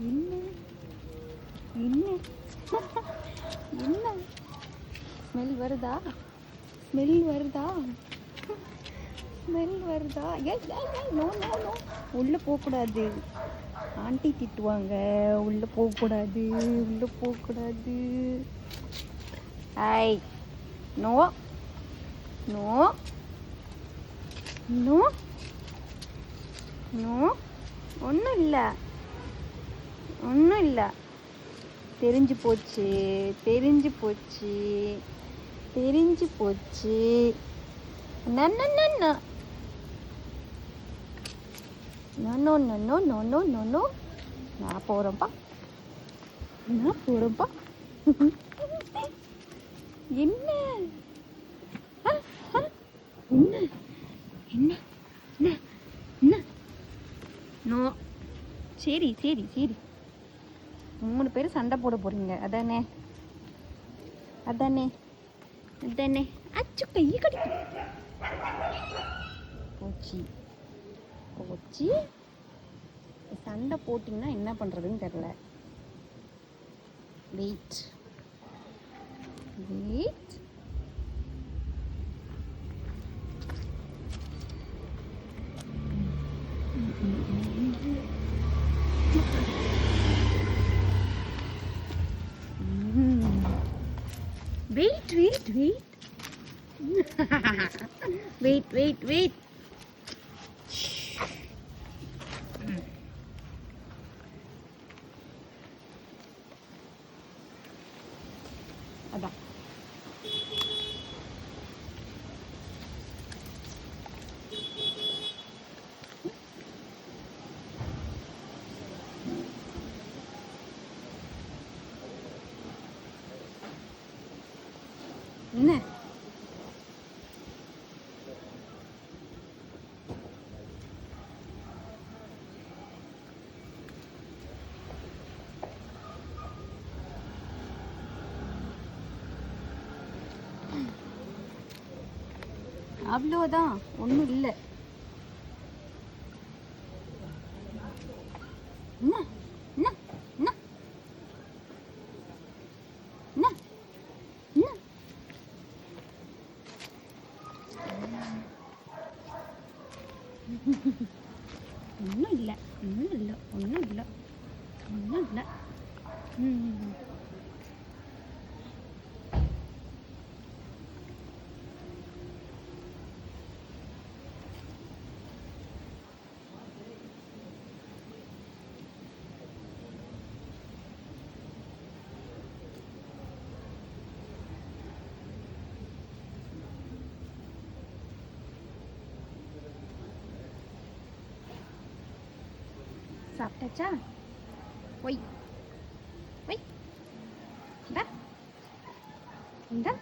என்ன என்ன என்ன ஸ்மெல் வருதா? ஸ்மெல் வருதா? ஸ்மெல் வருதா? நோ நோ நோ, உள்ளே போகக்கூடாது. ஆண்டி திட்டுவாங்க. உள்ளே போகக்கூடாது, உள்ளே போகக்கூடாது. I no no no no, ஒன்றும் இல்லை, ஒன்றும் இல்லை. தெரிஞ்சு போச்சு, தெரிஞ்சு போச்சு, தெரிஞ்சு போச்சு. No no no no no no no no no no no. நான் போகிறேன்ப்பா, நான் போகிறேன்ப்பா. என்ன என்ன என்ன என்ன என்ன? நோ. சரி சரி சரி, 3 பேரும் சண்டை போட போகிறீங்க அதானே? அதானே? அதானே? அச்சு கை கடிக்கும். போச்சு போச்சு. சண்டை போட்டிங்கன்னா என்ன பண்ணுறதுன்னு தெரில. Wait wait. Wait wait wait. Wait wait wait. அதான் என்ன? அவ்வளோதான், ஒன்றும் இல்லை. என்ன என்ன என்ன என்ன என்ன? ஒன்றும் இல்லை, ஒன்றும் இல்லை, ஒன்றும் இல்லை, ஒன்றும் இல்லை. ம். சாப்பிட்டாச்சா? ஒய் ஒய், இந்தா இந்தா.